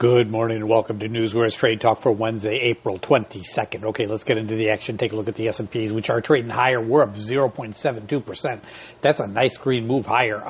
Good morning and welcome to NewsWare's Trade Talk for Wednesday, April 22nd. Okay, let's get into the action. Take a look at the S&Ps, which are trading higher. We're up 0.72%. That's a nice green move higher.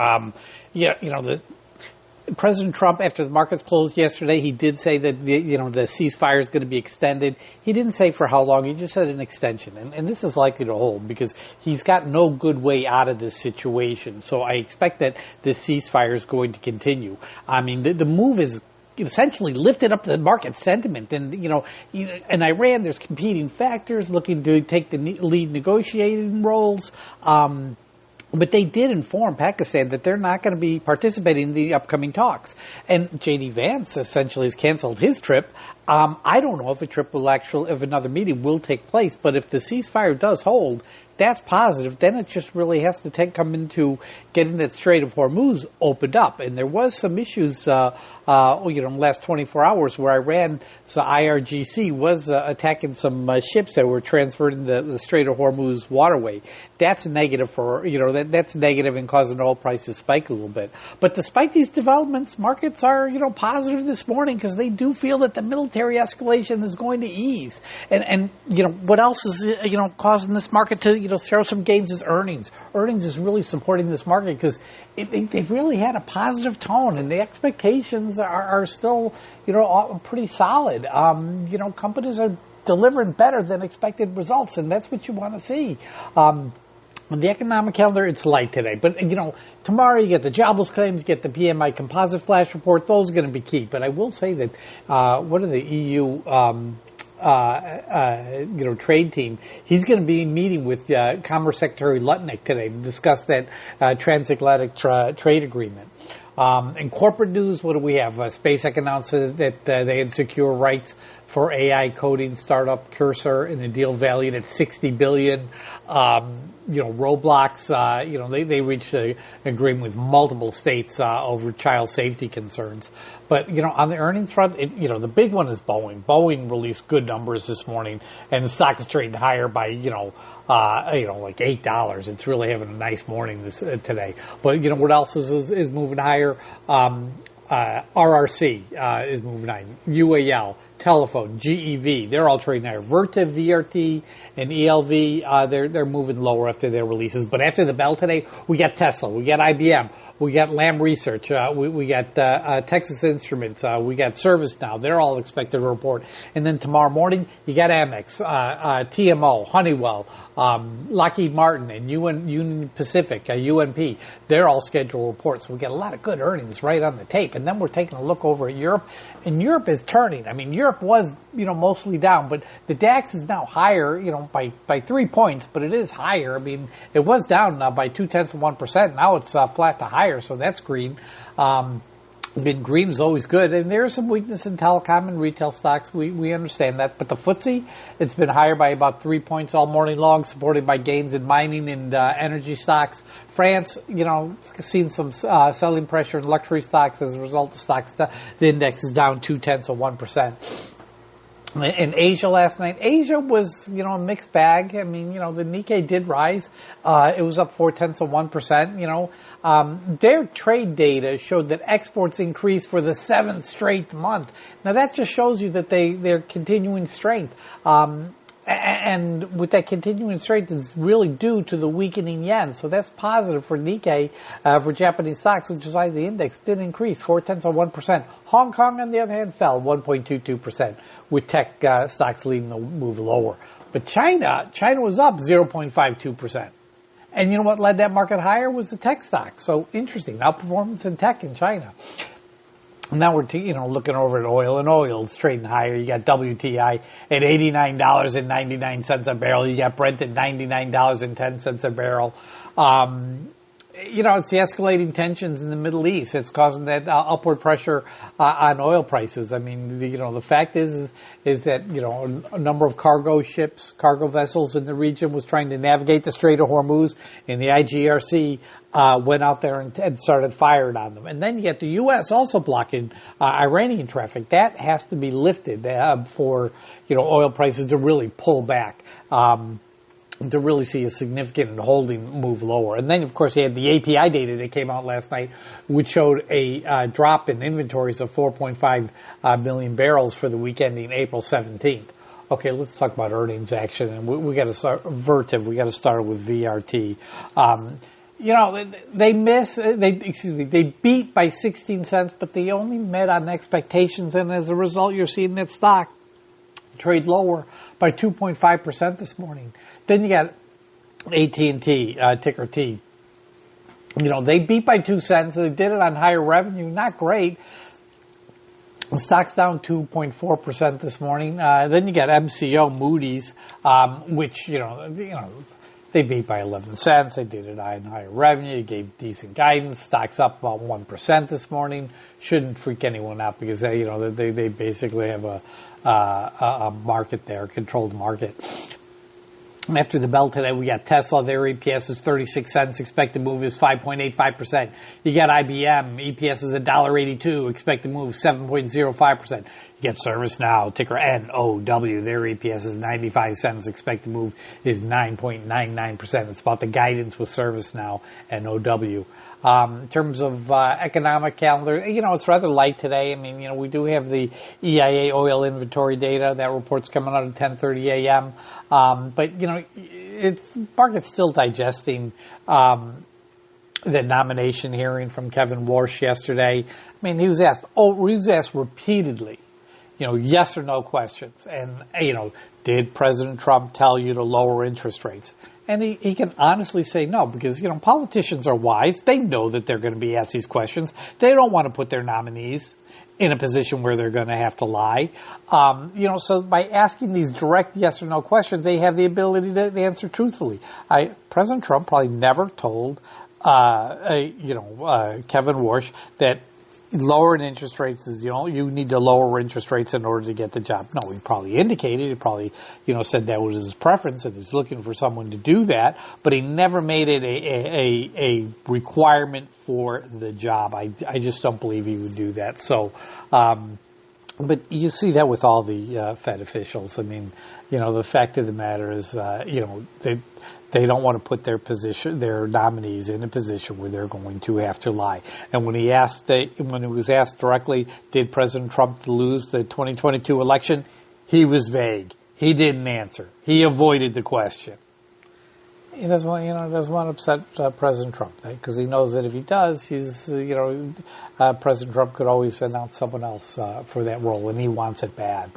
President Trump, after the markets closed yesterday, he did say that the ceasefire is going to be extended. He didn't say for how long. He just said an extension, and this is likely to hold because he's got no good way out of this situation. So I expect that this ceasefire is going to continue. I mean, the move is essentially lifted up the market sentiment. And, in Iran, there's competing factors looking to take the lead negotiating roles. But they did inform Pakistan that they're not going to be participating in the upcoming talks. And J.D. Vance essentially has canceled his trip. I don't know if if another meeting will take place, but if the ceasefire does hold, that's positive. Then it just really has to come into getting that Strait of Hormuz opened up. And there was some issues, in the last 24 hours where Iran's IRGC was attacking some ships that were transferred in the Strait of Hormuz waterway. That's negative that's negative and causing oil prices to spike a little bit. But despite these developments, markets are, positive this morning because they do feel that the military escalation is going to ease. And what else is, causing this market to, show some gains is earnings. Earnings is really supporting this market because they've really had a positive tone, and the expectations are still, pretty solid. Companies are delivering better than expected results, and that's what you want to see. On the economic calendar, it's light today. But, tomorrow you get the jobless claims, you get the PMI composite flash report. Those are going to be key. But I will say that one of the EU trade team, he's going to be meeting with Commerce Secretary Lutnick today to discuss that transatlantic trade agreement. In corporate news, what do we have? SpaceX announced that they had secure rights for AI coding startup Cursor in a deal valued at $60 billion. Roblox, they reached an agreement with multiple states over child safety concerns. But, on the earnings front, the big one is Boeing. Boeing released good numbers this morning, and the stock is trading higher by, like $8. It's really having a nice morning today. But, what else is moving higher? RRC is moving higher. UAL, Telephone, GEV, they're all trading higher. Vertiv, VRT, and ELV, they're moving lower after their releases. But after the bell today, we got Tesla, we got IBM, we got Lam Research, we got Texas Instruments, we got ServiceNow. They're all expected to report. And then tomorrow morning, you got Amex, TMO, Honeywell, Lockheed Martin, and Union Pacific, UNP. They're all scheduled reports. So we got a lot of good earnings right on the tape. And then we're taking a look over at Europe. And Europe is turning. I mean, Europe was, mostly down, but the DAX is now higher, by 3 points, but it is higher. I mean, it was down by 0.2%. Now it's flat to higher, so that's green. Green is always good, and there's some weakness in telecom and retail stocks. We understand that, but the FTSE, it's been higher by about 3 points all morning long, supported by gains in mining and energy stocks. France, seen some selling pressure in luxury stocks as a result of stocks. The index is down 0.2%. In Asia last night, Asia was, a mixed bag. I mean, the Nikkei did rise. It was up 0.4%. Their trade data showed that exports increased for the 7th straight month. Now that just shows you that they're continuing strength. And with that continuing strength, it's really due to the weakening yen. So that's positive for Nikkei, for Japanese stocks, which is why the index did increase 0.4%. Hong Kong, on the other hand, fell 1.22%, with tech stocks leading the move lower. But China was up 0.52%. And you know what led that market higher was the tech stocks. So interesting, outperformance in tech in China. Now we're looking over at oil, and oil's trading higher. You got WTI at $89.99 a barrel. You got Brent at $99.10 a barrel. It's the escalating tensions in the Middle East. It's causing that upward pressure on oil prices. I mean, the fact is that, a number of cargo vessels in the region was trying to navigate the Strait of Hormuz, and the IGRC went out there and started firing on them. And then you get the U.S. also blocking Iranian traffic. That has to be lifted for, oil prices to really pull back. to really see a significant holding move lower. And then, of course, you had the API data that came out last night, which showed a drop in inventories of 4.5 million barrels for the week ending April 17th. Okay, let's talk about earnings action, and we got to start Vertiv. We got to start with VRT. They beat by 16 cents, but they only met on expectations, and as a result, you're seeing that stock trade lower by 2.5% this morning. Then you got AT&T, ticker T. They beat by 2 cents. They did it on higher revenue. Not great. The stock's down 2.4% this morning. Then you got MCO, Moody's, which, they beat by 11 cents. They did it on higher revenue. They gave decent guidance. Stock's up about 1% this morning. Shouldn't freak anyone out because they basically have a market there, a controlled market. After the bell today, we got Tesla. Their EPS is 36 cents. Expected move is 5.85%. You got IBM. EPS is $1.82. Expected move 7.05%. You get ServiceNow, ticker NOW. Their EPS is 95 cents. Expected move is 9.99%. It's about the guidance with ServiceNow, NOW. In terms of economic calendar, it's rather light today. I mean, we do have the EIA oil inventory data. That report's coming out at 10:30 a.m. But market's still digesting the nomination hearing from Kevin Warsh yesterday. I mean, he was asked repeatedly, yes or no questions. And, did President Trump tell you to lower interest rates? And he can honestly say no because, politicians are wise. They know that they're going to be asked these questions. They don't want to put their nominees in a position where they're going to have to lie. So by asking these direct yes or no questions, they have the ability to answer truthfully. President Trump probably never told, Kevin Warsh that lowering interest rates is, you need to lower interest rates in order to get the job. No, he probably indicated, he probably, said that was his preference and he's looking for someone to do that, but he never made it a requirement for the job. I just don't believe he would do that. So, but you see that with all the Fed officials. I mean, the fact of the matter is, they don't want to put their nominees in a position where they're going to have to lie. And when he was asked directly, did President Trump lose the 2022 election? He was vague. He didn't answer. He avoided the question. He doesn't want to upset President Trump, because he knows that if he does, President Trump could always announce someone else for that role, and he wants it bad.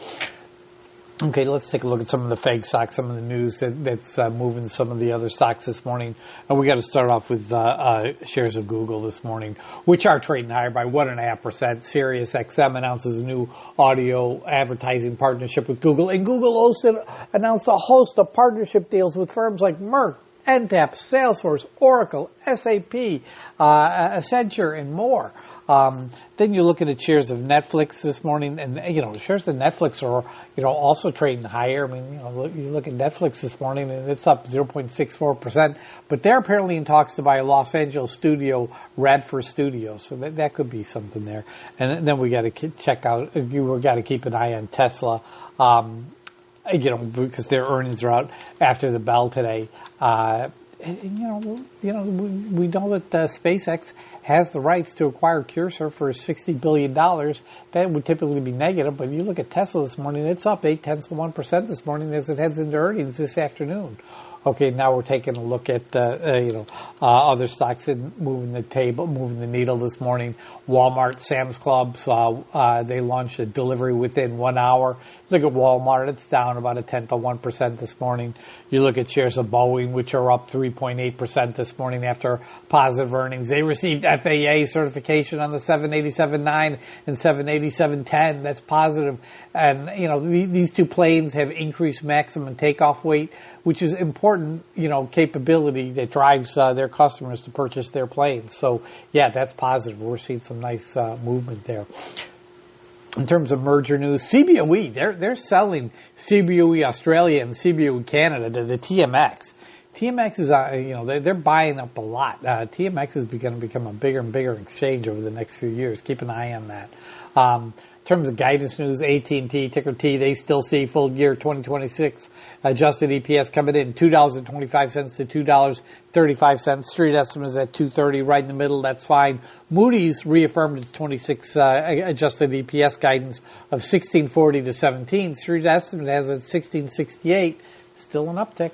Okay, let's take a look at some of the fake stocks, some of the news that's moving some of the other stocks this morning. And we got to start off with shares of Google this morning, which are trading higher by 1.5%. Sirius XM announces a new audio advertising partnership with Google, and Google also announced a host of partnership deals with firms like Merck, NTAP, Salesforce, Oracle, SAP, Accenture, and more. Then you're looking at shares of Netflix this morning, and shares of Netflix are also trading higher. I mean, you look at Netflix this morning, and it's up 0.64%, but they're apparently in talks to buy a Los Angeles studio, Radford Studios, so that could be something there. And then we got to check out. You got to keep an eye on Tesla. Because their earnings are out after the bell today. We know that SpaceX has the rights to acquire Cursor for $60 billion. That would typically be negative, but you look at Tesla this morning, it's up 0.8% this morning as it heads into earnings this afternoon. Okay, now we're taking a look at other stocks moving the needle this morning. Walmart, Sam's Club, they launched a delivery within 1 hour. Look at Walmart, it's down about 0.1% this morning. You look at shares of Boeing, which are up 3.8% this morning after positive earnings. They received FAA certification on the 787-9 and 787-10. That's positive. And, these two planes have increased maximum takeoff weight, which is important, capability that drives their customers to purchase their planes. So, yeah, that's positive. We're seeing some nice movement there. In terms of merger news, CBOE, they're selling CBOE Australia and CBOE Canada to the TMX. TMX is, they're buying up a lot. TMX is going to become a bigger and bigger exchange over the next few years. Keep an eye on that. In terms of guidance news, AT&T, ticker T, they still see full year 2026 adjusted EPS coming in $2.25 to $2.35. Street estimate is at $2.30, right in the middle. That's fine. Moody's reaffirmed its 26 adjusted EPS guidance of 16.40 to 17. Street estimate has it at 16.68. Still an uptick.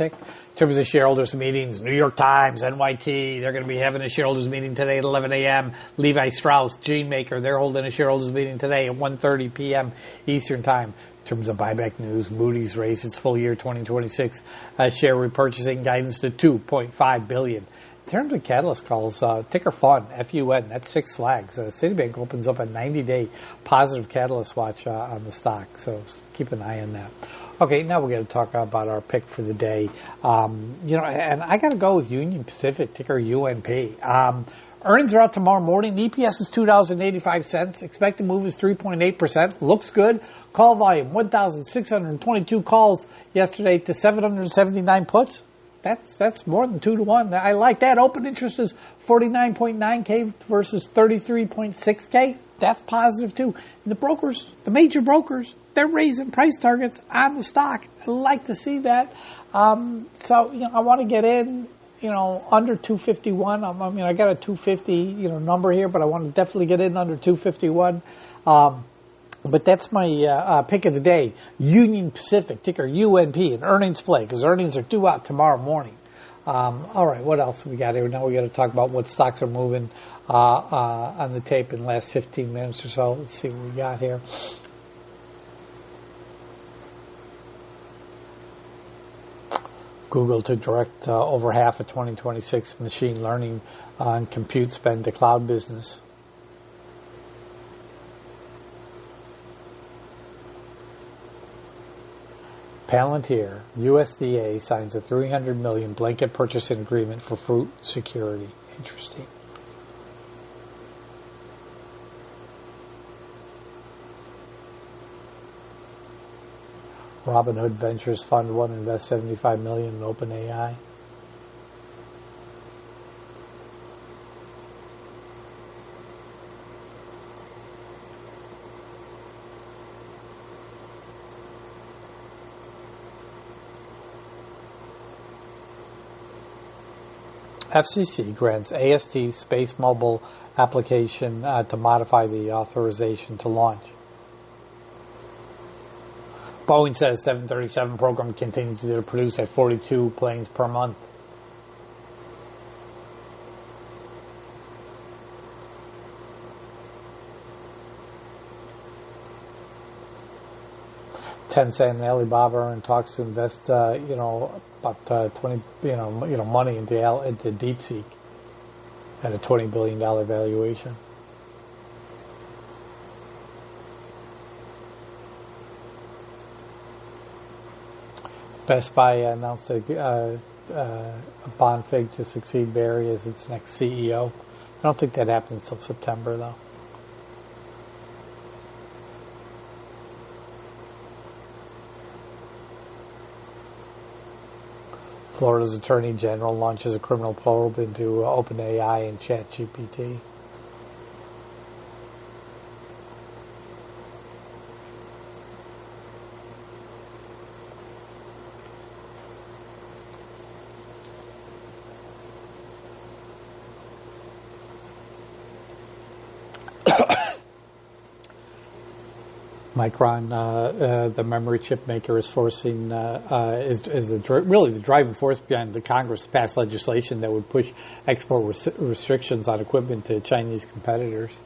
In terms of shareholders meetings, New York Times, NYT, they're going to be having a shareholders meeting today at 11 a.m. Levi Strauss, Gene Maker, they're holding a shareholders meeting today at 1:30 p.m. Eastern Time. In terms of buyback news, Moody's raised its full year 2026 share repurchasing guidance to $2.5 billion. In terms of catalyst calls, ticker FUN, F-U-N, that's 6 flags. Citibank opens up a 90-day positive catalyst watch on the stock, so keep an eye on that. Okay, now we're going to talk about our pick for the day. And I got to go with Union Pacific, ticker UNP. Earnings are out tomorrow morning. EPS is $2.85. Expected move is 3.8%. Looks good. Call volume, 1,622 calls yesterday to 779 puts. That's more than 2 to 1. I like that. Open interest is 49.9K versus 33.6K. That's positive too. And the brokers, the major brokers, they're raising price targets on the stock. I like to see that. I want to get in, under 251. I got a 250, number here, but I want to definitely get in under 251. But that's my pick of the day. Union Pacific, ticker UNP, an earnings play, because earnings are due out tomorrow morning. All right, what else we got here? Now we got to talk about what stocks are moving on the tape in the last 15 minutes or so. Let's see what we got here. Google to direct over half of 2026 machine learning and compute spend to cloud business. Palantir, USDA signs a $300 million blanket purchasing agreement for food security. Interesting. Robinhood Ventures Fund 1 invests $75 million in OpenAI. FCC grants AST Space Mobile application to modify the authorization to launch. Boeing says 737 program continues to produce at 42 planes per month. Tencent and Alibaba are in talks to invest, about 20, money into DeepSeek at a $20 billion valuation. Best Buy announced a bond fig to succeed Barry as its next CEO. I don't think that happens until September, though. Florida's Attorney General launches a criminal probe into OpenAI and ChatGPT. Micron, the memory chip maker, is forcing really the driving force behind the Congress to pass legislation that would push export restrictions on equipment to Chinese competitors.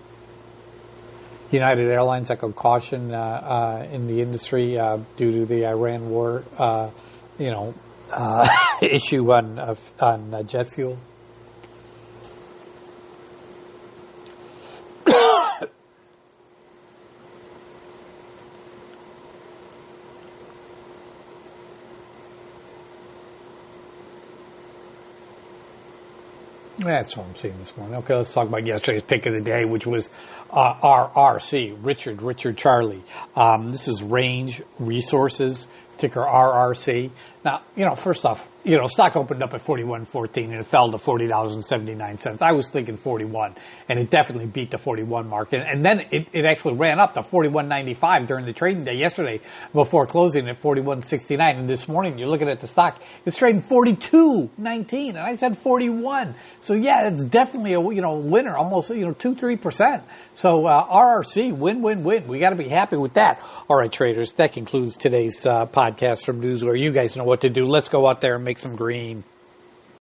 United Airlines echoed caution in the industry due to the Iran war, issue on jet fuel. That's what I'm seeing this morning. Okay, let's talk about yesterday's pick of the day, which was RRC, Richard Charlie. This is Range Resources, ticker RRC. Now, first off, stock opened up at $41.14 and it fell to $40.79. I was thinking 41, and it definitely beat the 41 mark. And then it actually ran up to $41.95 during the trading day yesterday before closing at $41.69. And this morning, you're looking at the stock, it's trading $42.19, and I said 41. So yeah, it's definitely a winner, almost 2-3%. So RRC, win. We got to be happy with that. All right, traders, that concludes today's podcast from NewsWare. You guys know what to do. Let's go out there and make some green.